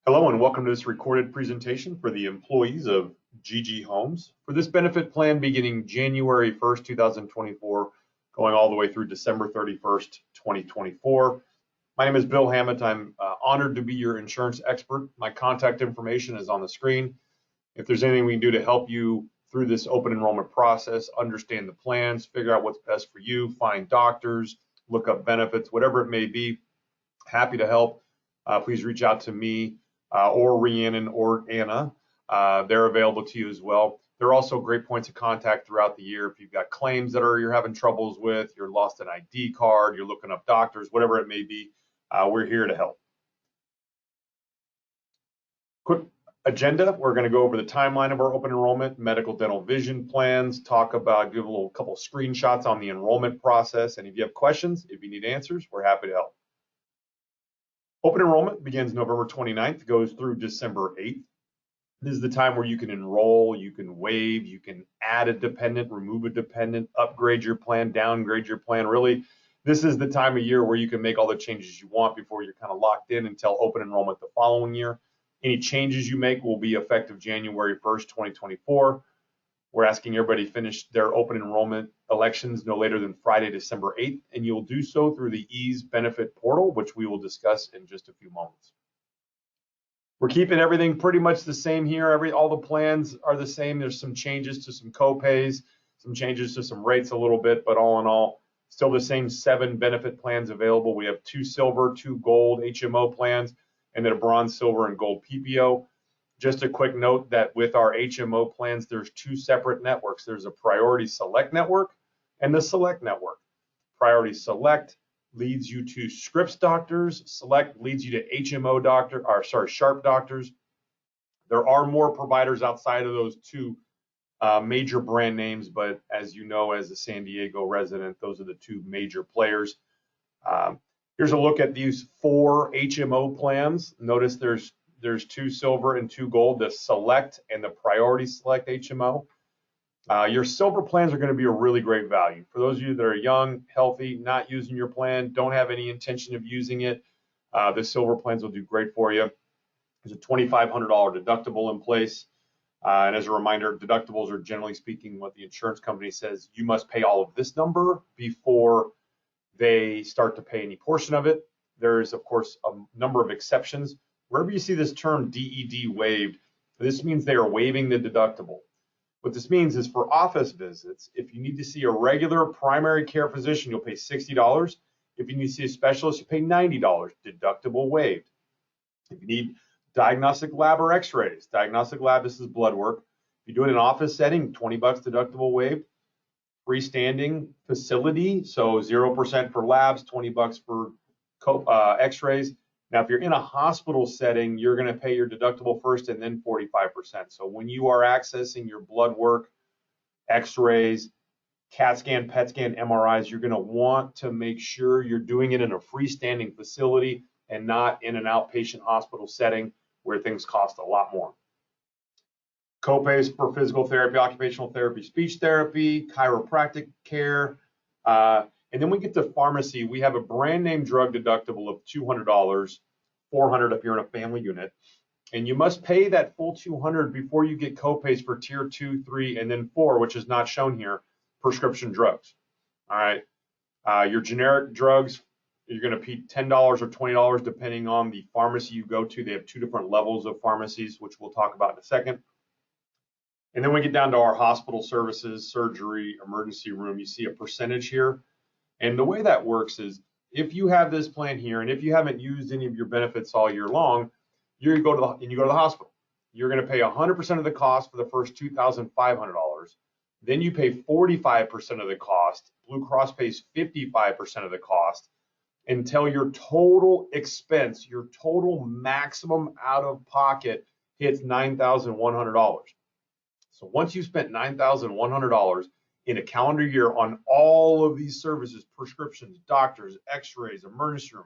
Hello and welcome to this recorded presentation for the employees of GG Homes for this benefit plan beginning January 1st, 2024, going all the way through December 31st, 2024. My name is Bill Hammett. I'm honored to be your insurance expert. My contact information is on the screen. If there's anything we can do to help you through this open enrollment process, understand the plans, figure out what's best for you, find doctors, look up benefits, whatever it may be, happy to help. Please reach out to me or Rhiannon or Anna. They're available to you as well. There are also great points of contact throughout the year. If you've got claims that you're having troubles with, you're lost an ID card, you're looking up doctors, whatever it may be, we're here to help. Quick agenda. We're going to go over the timeline of our open enrollment, medical, dental, vision plans, give a couple screenshots on the enrollment process. And if you have questions, if you need answers, we're happy to help. Open enrollment begins November 29th, goes through December 8th. This is the time where you can enroll, you can waive, you can add a dependent, remove a dependent, upgrade your plan, downgrade your plan. Really, this is the time of year where you can make all the changes you want before you're kind of locked in until open enrollment the following year. Any changes you make will be effective January 1st, 2024. We're asking everybody to finish their open enrollment elections no later than Friday, December 8th, and you'll do so through the Ease Benefit Portal, which we will discuss in just a few moments. We're keeping everything pretty much the same here. All the plans are the same. There's some changes to some co-pays, some changes to some rates a little bit, but all in all, still the same 7 benefit plans available. We have 2 silver, 2 gold HMO plans, and then a bronze, silver, and gold PPO. Just a quick note that with our HMO plans, there's 2 separate networks. There's a Priority Select network and the Select network. Priority Select leads you to Scripps doctors. Select leads you to Sharp doctors. There are more providers outside of those 2 major brand names, but as you know, as a San Diego resident, those are the 2 major players. Here's a look at these 4 HMO plans. Notice there's 2 silver and 2 gold, the Select and the Priority Select HMO. Your silver plans are going to be a really great value. For those of you that are young, healthy, not using your plan, don't have any intention of using it, the silver plans will do great for you. There's a $2,500 deductible in place. And as a reminder, deductibles are generally speaking what the insurance company says, you must pay all of this number before they start to pay any portion of it. There is, of course, a number of exceptions. Wherever you see this term DED waived, this means they are waiving the deductible. What this means is for office visits, if you need to see a regular primary care physician, you'll pay $60. If you need to see a specialist, you pay $90, deductible waived. If you need diagnostic lab or x-rays, diagnostic lab, this is blood work. If you do it in an office setting, $20 deductible waived. Freestanding facility, so 0% for labs, $20 for x-rays. Now, if you're in a hospital setting, you're going to pay your deductible first and then 45%. So when you are accessing your blood work, x-rays, CAT scan, PET scan, MRIs, you're going to want to make sure you're doing it in a freestanding facility and not in an outpatient hospital setting where things cost a lot more. Co-pays for physical therapy, occupational therapy, speech therapy, chiropractic care. And then we get to pharmacy. We have a brand name drug deductible of $200, $400 if you're in a family unit. And you must pay that full $200 before you get co-pays for tier 2, 3, and then 4, which is not shown here, prescription drugs. All right. Your generic drugs, you're going to pay $10 or $20 depending on the pharmacy you go to. They have 2 different levels of pharmacies, which we'll talk about in a second. And then we get down to our hospital services, surgery, emergency room. You see a percentage here. And the way that works is if you have this plan here and if you haven't used any of your benefits all year long, you go to the hospital. You're going to pay 100% of the cost for the first $2,500. Then you pay 45% of the cost. Blue Cross pays 55% of the cost until your total expense, your total maximum out of pocket hits $9,100. So once you've spent $9,100 in a calendar year on all of these services, prescriptions, doctors, x-rays, emergency room,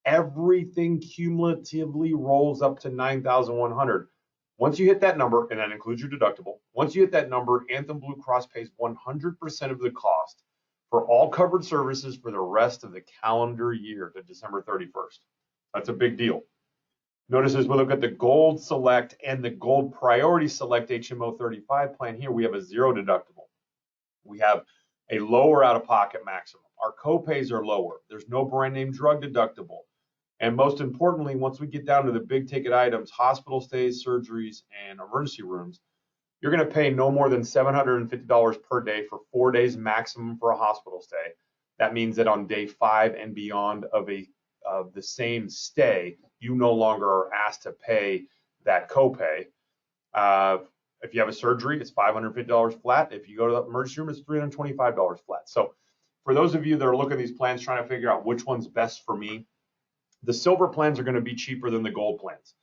everything cumulatively rolls up to $9,100. Once you hit that number, and that includes your deductible, once you hit that number, Anthem Blue Cross pays 100% of the cost for all covered services for the rest of the calendar year to December 31st. That's a big deal. Notice as we look at the Gold Select and the Gold Priority Select HMO 35 plan here, we have a zero deductible. We have a lower out-of-pocket maximum. Our copays are lower. There's no brand name drug deductible. And most importantly, once we get down to the big ticket items, hospital stays, surgeries, and emergency rooms, you're going to pay no more than $750 per day for 4 days maximum for a hospital stay. That means that on day 5 and beyond of the same stay, you no longer are asked to pay that copay. If you have a surgery, it's $550 flat. If you go to the emergency room, it's $325 flat. So for those of you that are looking at these plans trying to figure out which one's best for me, the silver plans are going to be cheaper than the gold plans.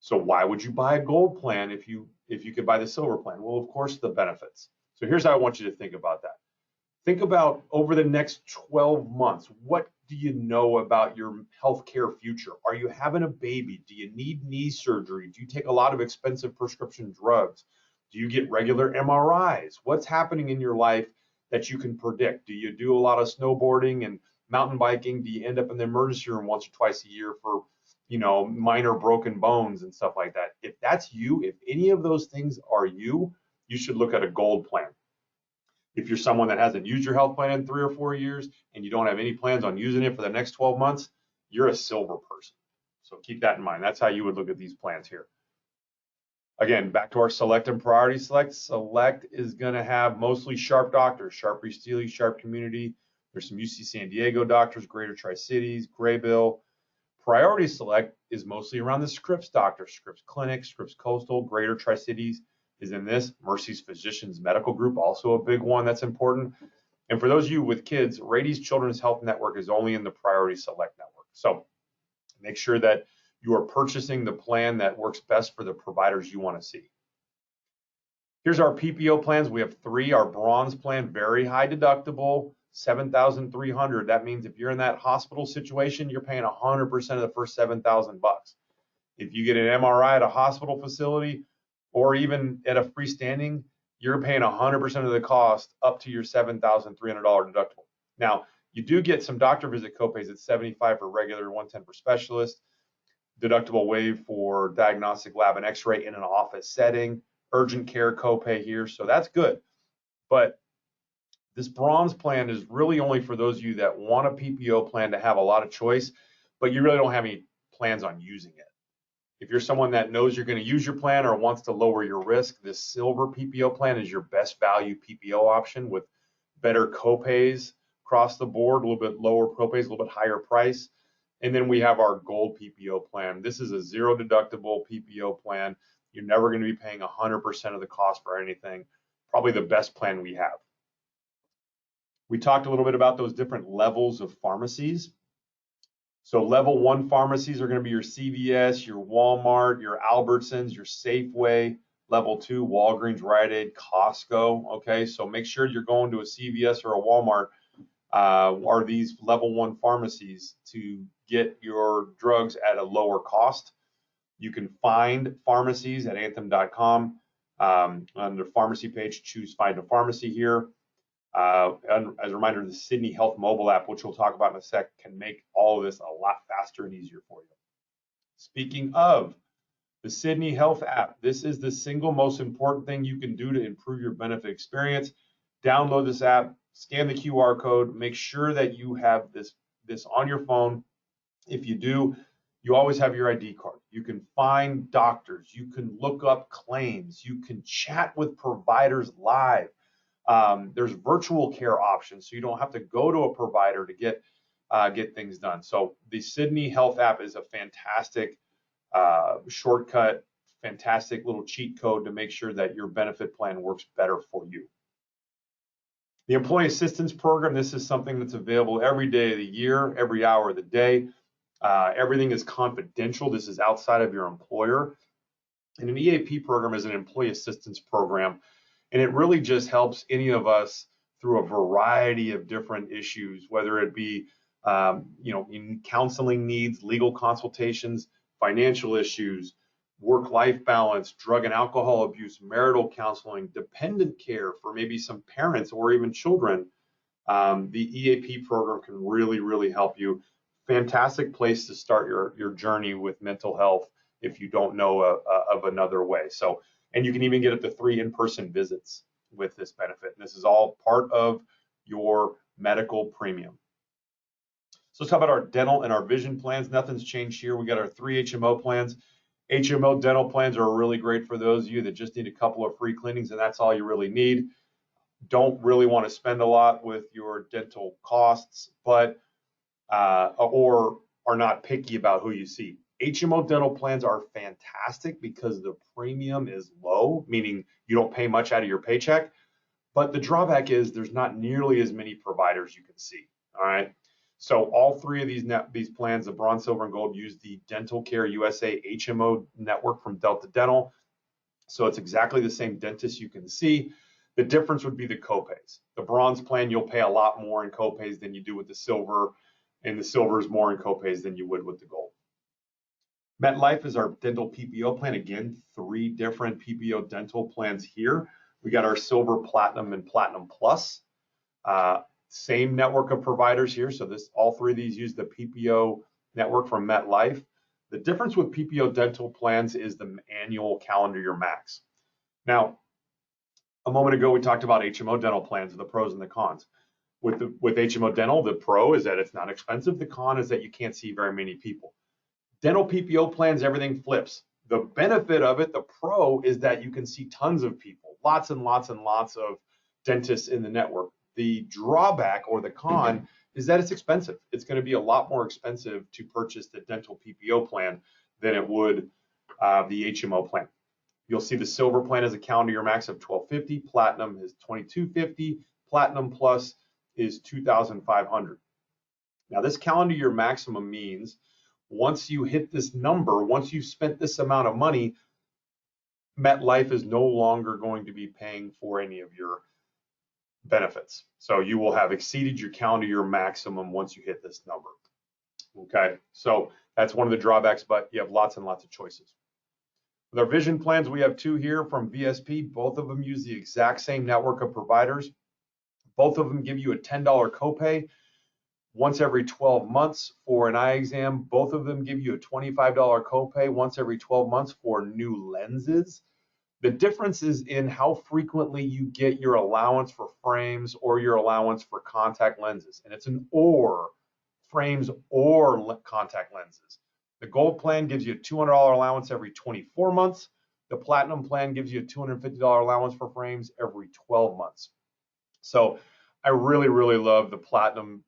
So why would you buy a gold plan if you could buy the silver plan? Well, of course, the benefits. So here's how I want you to think about that. Think about over the next 12 months, what do you know about your healthcare future? Are you having a baby? Do you need knee surgery? Do you take a lot of expensive prescription drugs? Do you get regular MRIs? What's happening in your life that you can predict? Do you do a lot of snowboarding and mountain biking? Do you end up in the emergency room once or twice a year for, minor broken bones and stuff like that? If that's you, if any of those things are you, you should look at a gold plan. If you're someone that hasn't used your health plan in 3 or 4 years and you don't have any plans on using it for the next 12 months, you're a silver person. So keep that in mind. That's how you would look at these plans here. Again, back to our select and priority select. Select is going to have mostly Sharp doctors, Sharp East Steele, Sharp Community. There's some UC San Diego doctors, Greater Tri-Cities, Graybill. Priority select is mostly around the Scripps doctors, Scripps Clinic, Scripps Coastal, Greater Tri-Cities is in this. Mercy's Physicians Medical Group, also a big one that's important. And for those of you with kids, Rady's Children's Health Network is only in the Priority Select network. So make sure that you are purchasing the plan that works best for the providers you want to see. Here's our PPO plans. We have 3. Our bronze plan, very high deductible, $7,300. That means if you're in that hospital situation, you're paying 100% of the first $7,000 bucks. If you get an MRI at a hospital facility or even at a freestanding, you're paying 100% of the cost up to your $7,300 deductible. Now, you do get some doctor visit copays at $75 for regular, $110 for specialist, deductible waive for diagnostic lab and x-ray in an office setting, urgent care copay here, so that's good. But this bronze plan is really only for those of you that want a PPO plan to have a lot of choice, but you really don't have any plans on using it. If you're someone that knows you're going to use your plan or wants to lower your risk, this silver PPO plan is your best value PPO option with better copays across the board, a little bit lower copays, a little bit higher price. And then we have our gold PPO plan. This is a zero deductible PPO plan. You're never going to be paying 100% of the cost for anything. Probably the best plan we have. We talked a little bit about those different levels of pharmacies. So level 1 pharmacies are going to be your CVS, your Walmart, your Albertsons, your Safeway. Level 2, Walgreens, Rite Aid, Costco. Okay, so make sure you're going to a CVS or a Walmart are these level 1 pharmacies to get your drugs at a lower cost. You can find pharmacies at anthem.com. On the pharmacy page, choose Find a Pharmacy here. And as a reminder, the Sydney Health mobile app, which we'll talk about in a sec, can make all of this a lot faster and easier for you. Speaking of the Sydney Health app, this is the single most important thing you can do to improve your benefit experience. Download this app, scan the QR code, make sure that you have this on your phone. If you do, you always have your ID card. You can find doctors, you can look up claims, you can chat with providers live. There's virtual care options, so you don't have to go to a provider to get things done. So the Sydney Health app is a fantastic shortcut, fantastic little cheat code to make sure that your benefit plan works better for you. The Employee Assistance Program, this is something that's available every day of the year, every hour of the day. Everything is confidential. This is outside of your employer. And an EAP program is an employee assistance program. And it really just helps any of us through a variety of different issues, whether it be, in counseling needs, legal consultations, financial issues, work-life balance, drug and alcohol abuse, marital counseling, dependent care for maybe some parents or even children. The EAP program can really, really help you fantastic place to start your journey with mental health if you don't know of another way. So, and you can even get up to 3 in-person visits with this benefit. And this is all part of your medical premium. So let's talk about our dental and our vision plans. Nothing's changed here. We got our 3 HMO plans. HMO dental plans are really great for those of you that just need a couple of free cleanings, and that's all you really need. Don't really want to spend a lot with your dental costs, but or are not picky about who you see. HMO dental plans are fantastic because the premium is low, meaning you don't pay much out of your paycheck. But the drawback is there's not nearly as many providers you can see. All right. So all 3 of these plans, the bronze, silver, and gold, use the Dental Care USA HMO network from Delta Dental. So it's exactly the same dentist you can see. The difference would be the copays. The bronze plan, you'll pay a lot more in copays than you do with the silver, and the silver is more in copays than you would with the gold. MetLife is our dental PPO plan. Again, 3 different PPO dental plans here. We got our silver, platinum, and platinum plus. Same network of providers here. So all 3 of these use the PPO network from MetLife. The difference with PPO dental plans is the annual calendar year max. Now, a moment ago, we talked about HMO dental plans, the pros and the cons. With HMO dental, the pro is that it's not expensive. The con is that you can't see very many people. Dental PPO plans, everything flips. The benefit of it, the pro, is that you can see tons of people, lots and lots and lots of dentists in the network. The drawback or the con is that it's expensive. It's going to be a lot more expensive to purchase the dental PPO plan than it would the HMO plan. You'll see the silver plan has a calendar year max of $1,250, platinum is $2,250, platinum plus is $2,500. Now this calendar year maximum means once you hit this number, once you've spent this amount of money, MetLife is no longer going to be paying for any of your benefits. So you will have exceeded your calendar year maximum once you hit this number. Okay, so that's one of the drawbacks, but you have lots and lots of choices. With our vision plans, we have 2 here from VSP. Both of them use the exact same network of providers. Both of them give you a $10 copay once every 12 months for an eye exam. Both of them give you a $25 copay once every 12 months for new lenses. The difference is in how frequently you get your allowance for frames or your allowance for contact lenses. And it's an or, frames or contact lenses. The gold plan gives you a $200 allowance every 24 months. The platinum plan gives you a $250 allowance for frames every 12 months. So I really, really love the platinum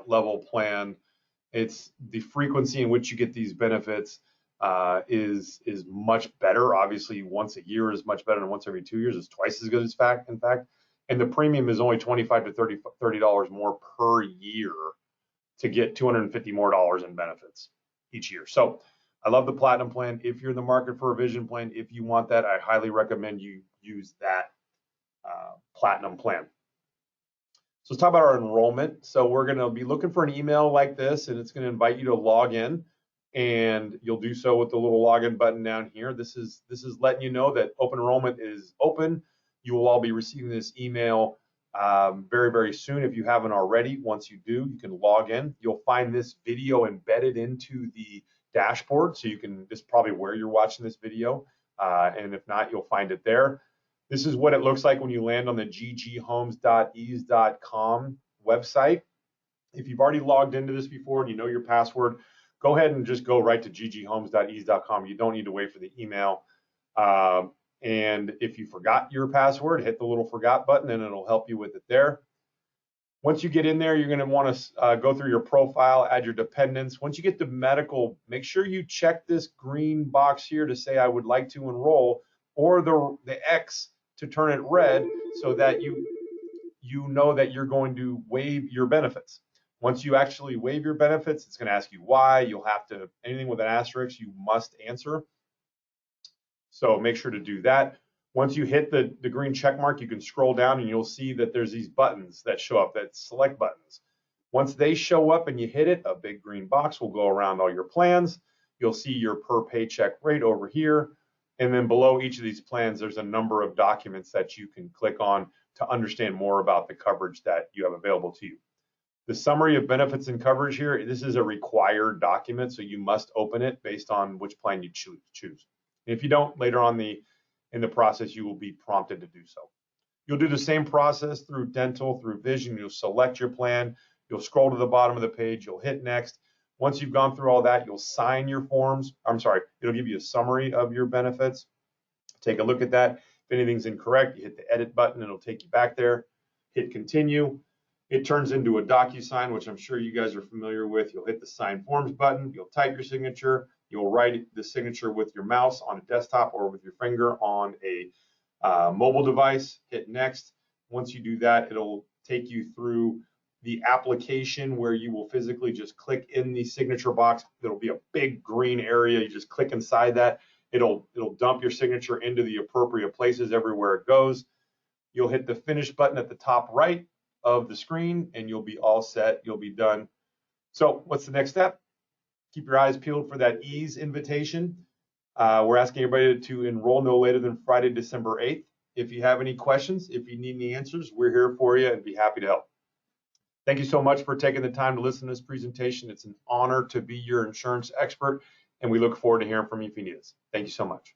level plan. It's the frequency in which you get these benefits is much better. Obviously, once a year is much better than once every 2 years. It's twice as good as in fact. And the premium is only $25 to $30 more per year to get $250 more in benefits each year. So I love the platinum plan. If you're in the market for a vision plan, if you want that, I highly recommend you use that platinum plan. So let's talk about our enrollment. So we're going to be looking for an email like this, and it's going to invite you to log in, and you'll do so with the little login button down here. This is letting you know that open enrollment is open. You will all be receiving this email very, very soon if you haven't already. Once you do, you can log in. You'll find this video embedded into the dashboard, so you can, this is probably where you're watching this video, and if not, you'll find it there. This is what it looks like when you land on the gghomes.ease.com website. If you've already logged into this before and you know your password, go ahead and just go right to gghomes.ease.com. You don't need to wait for the email. And if you forgot your password, hit the little forgot button and it'll help you with it there. Once you get in there, you're going to want to go through your profile, add your dependents. Once you get to medical, make sure you check this green box here to say I would like to enroll, or the X to turn it red so that you know that you're going to waive your benefits. Once you actually waive your benefits, it's going to ask you why. You'll have to, anything with an asterisk, you must answer. So make sure to do that. Once you hit the green check mark, you can scroll down and you'll see that there's these buttons that show up, that select buttons. Once they show up and you hit it, a big green box will go around all your plans. You'll see your per paycheck rate over here. And then below each of these plans, there's a number of documents that you can click on to understand more about the coverage that you have available to you. The summary of benefits and coverage here, this is a required document, so you must open it based on which plan you choose. If you don't, later on in the process, you will be prompted to do so. You'll do the same process through dental, through vision. You'll select your plan. You'll scroll to the bottom of the page. You'll hit next. Once you've gone through all that, you'll sign your forms. It'll give you a summary of your benefits. Take a look at that. If anything's incorrect, you hit the edit button. It'll take you back there. Hit continue. It turns into a DocuSign, which I'm sure you guys are familiar with. You'll hit the sign forms button. You'll type your signature. You'll write the signature with your mouse on a desktop or with your finger on a mobile device. Hit next. Once you do that, it'll take you through the application where you will physically just click in the signature box. There'll be a big green area. You just click inside that. It'll dump your signature into the appropriate places everywhere it goes. You'll hit the finish button at the top right of the screen and you'll be all set. You'll be done. So what's the next step? Keep your eyes peeled for that ease invitation. We're asking everybody to enroll no later than Friday, December 8th. If you have any questions, if you need any answers, we're here for you and be happy to help. Thank you so much for taking the time to listen to this presentation. It's an honor to be your insurance expert, and we look forward to hearing from you if you need us. Thank you so much.